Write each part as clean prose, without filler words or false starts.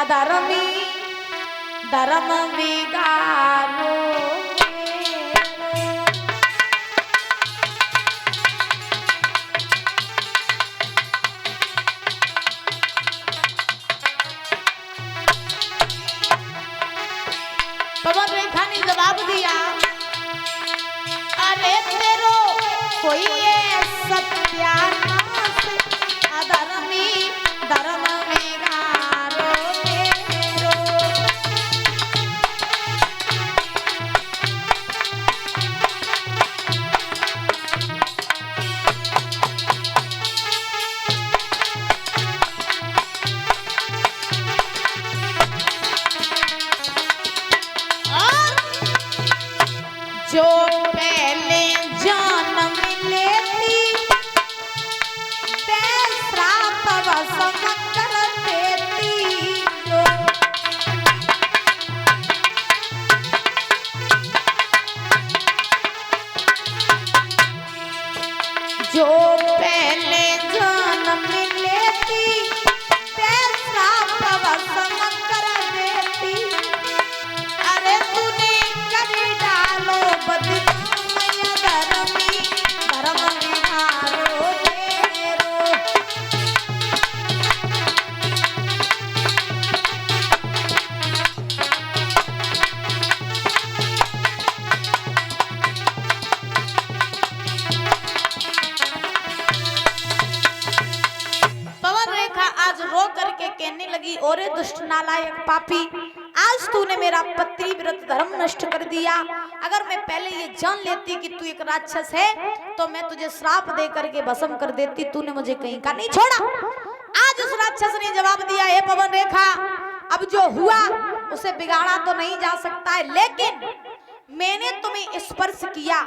अधर्मी धर्म बिगाड़ो। पवन रेखा ने जवाब दिया, अरे तेरो कोई ये सत्यानाश अधर्मी धर्म बिगाड़ो तेरो। जो पहले जन्म लेती ते श्राप वसम कर देती। जो पहले जन्म लेती ते श्राप वसम कर देती। अरे तूने कभी डालो बदनाम धर्मी धर्म बिगाड़ो तेरो। पवन रेखा आज रो करके कहने लगी, ओरे दुष्ट नालायक पापी, आज तूने मेरा पति व्रत धर्म नष्ट कर दिया। अगर मैं पहले ये जान लेती कि तू एक राक्षस है तो मैं तुझे श्राप दे करके भस्म कर देती। तूने मुझे कहीं का नहीं छोड़ा। आज उस राक्षस ने जवाब दिया, हे पवन रेखा, अब जो हुआ उसे बिगाड़ा तो नहीं जा सकता है, लेकिन मैंने तुम्हें स्पर्श किया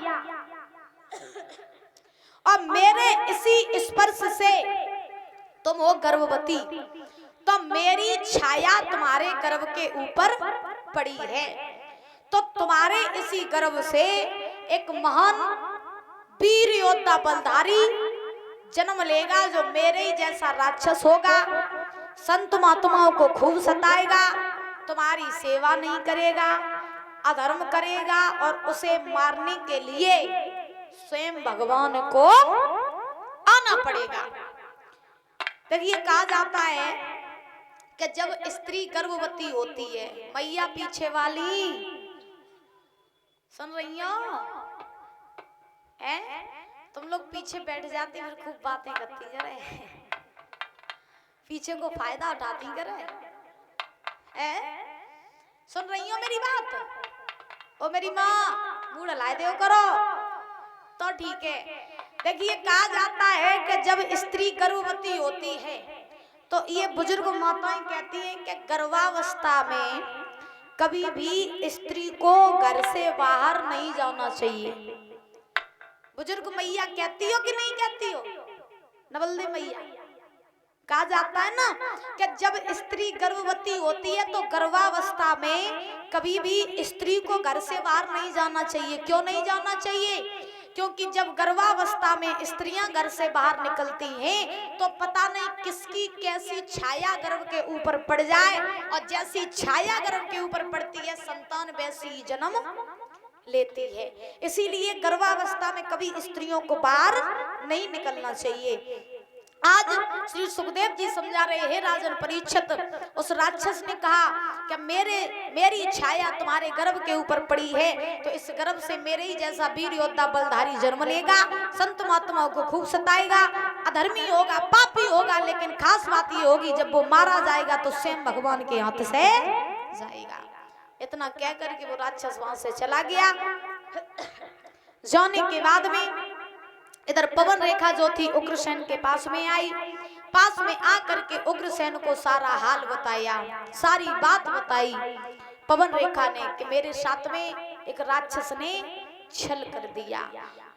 और मेरे इसी स्पर्श से तुम हो गर्भवती, तो मेरी छाया तुम्हारे गर्भ के ऊपर पड़ी है। तो तुम्हारे इसी गर्भ से एक महान वीर योद्धा बलधारी जन्म लेगा, जो मेरे ही जैसा राक्षस होगा, संत महात्माओं को खूब सताएगा, तुम्हारी सेवा नहीं करेगा, अधर्म करेगा और उसे मारने के लिए स्वयं भगवान को आना पड़ेगा। देखिए, कहा जाता है कि जब स्त्री गर्भवती होती है, मैया पीछे वाली सुन रही हो? तुम लोग पीछे बैठ जाती और खूब बातें करती करे, पीछे को फायदा उठाती करे। सुन रही हो मेरी बात? ओ मेरी माँ, मुंह हिलाए दो करो तो ठीक है। देखिए, कहा जाता है कि जब स्त्री गर्भवती होती है तो ये बुजुर्ग माताएं कहती हैं कि गर्भावस्था में कभी भी स्त्री को घर से बाहर नहीं जाना चाहिए। बुजुर्ग मैया कहती हो कि नहीं कहती हो? नवलदे मैया, कहा जाता है ना कि जब स्त्री गर्भवती होती है तो गर्भावस्था में कभी भी स्त्री को घर से बाहर नहीं जाना चाहिए। क्यों नहीं जाना चाहिए? क्योंकि जब गर्भावस्था में स्त्रियां घर से बाहर निकलती हैं तो पता नहीं किसकी कैसी छाया गर्भ के ऊपर पड़ जाए, और जैसी छाया गर्भ के ऊपर पड़ती है संतान वैसी ही जन्म लेती है। इसीलिए गर्भावस्था में कभी स्त्रियों को बाहर नहीं निकलना चाहिए। आज श्री सुखदेव जी समझा रहे हैं राजन परीक्षित, उस राक्षस ने कहा कि मेरी छाया तुम्हारे गर्भ के ऊपर पड़ी है, तो इस गर्भ से मेरे ही जैसा वीर योद्धा बलधारी जन्म लेगा, संत महात्माओं को खूब सताएगा, अधर्मी होगा, पापी होगा, लेकिन खास बात ये होगी जब वो मारा जाएगा तो स्वयं भगवान के हाथ से जाएगा। इतना कह करके वो राक्षस वहां से चला गया। जाने के बाद में इधर पवन रेखा जो थी उग्रसेन के पास में आई। पास में आकर के उग्रसेन को सारा हाल बताया, सारी बात बताई पवन रेखा ने कि मेरे साथ में एक राक्षस ने छल कर दिया।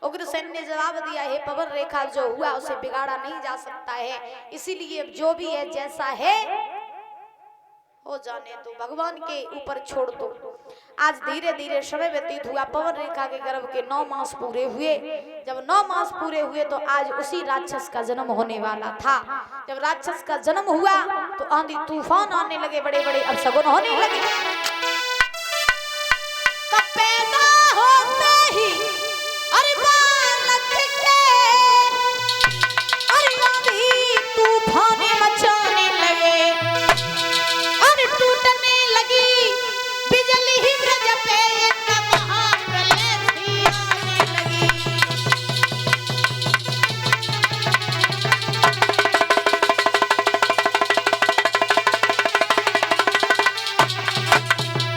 उग्रसेन ने जवाब दिया, हे पवन रेखा, जो हुआ उसे बिगाड़ा नहीं जा सकता है, इसीलिए जो भी है जैसा है हो जाने दो, भगवान के ऊपर छोड़ दो। आज धीरे धीरे समय व्यतीत हुआ, पवन रेखा के गर्भ के 9 मास पूरे हुए। जब 9 मास पूरे हुए तो आज उसी राक्षस का जन्म होने वाला था। जब राक्षस का जन्म हुआ तो आंधी तूफान आने लगे, बड़े बड़े अपशगुन होने लगे। तब पैदा होते ही अरे बालक के अरे आंधी तूफान मचाने लगे और टूटने लगी बिजली ही ब्रज पे एक महाप्रलय सी आने लगी।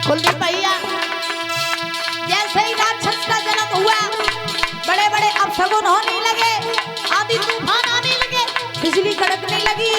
कुलदीप भैया, जैसे ही राक्षस का जन्म हुआ बड़े बड़े अपशगुन होने लगे, आंधी तूफान आने लगे, बिजली कड़कने लगी।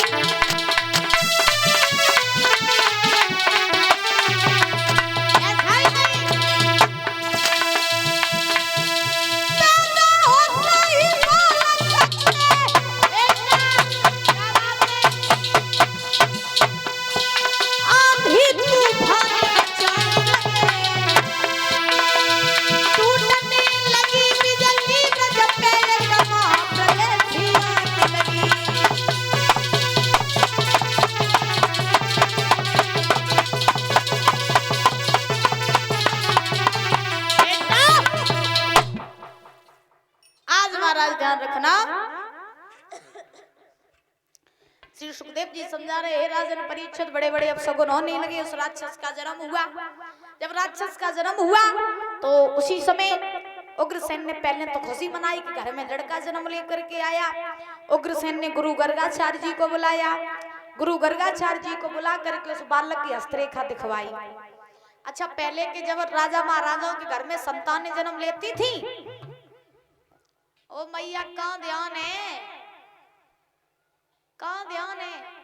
ध्यान रखना, श्री सुखदेव जी समझा रहे हैं, राजन परीक्षित बड़े बड़े अपशगुन होने लगे। उस राक्षस का जन्म हुआ। जब राक्षस का जन्म हुआ तो उसी समय उग्रसेन ने पहले तो खुशी मनाई कि घर में लड़का जन्म लेकर के आया। उग्रसेन ने गुरु गर्गाचार्य जी को बुलाया। गुरु गर्गाचार्य जी को बुला करके उस बालक की हस्तरेखा दिखवाई। अच्छा, पहले के जब राजा महाराजाओं के घर में संतानें जन्म लेती थी, ओ मैया कहाँ ध्यान है, कहाँ ध्यान है?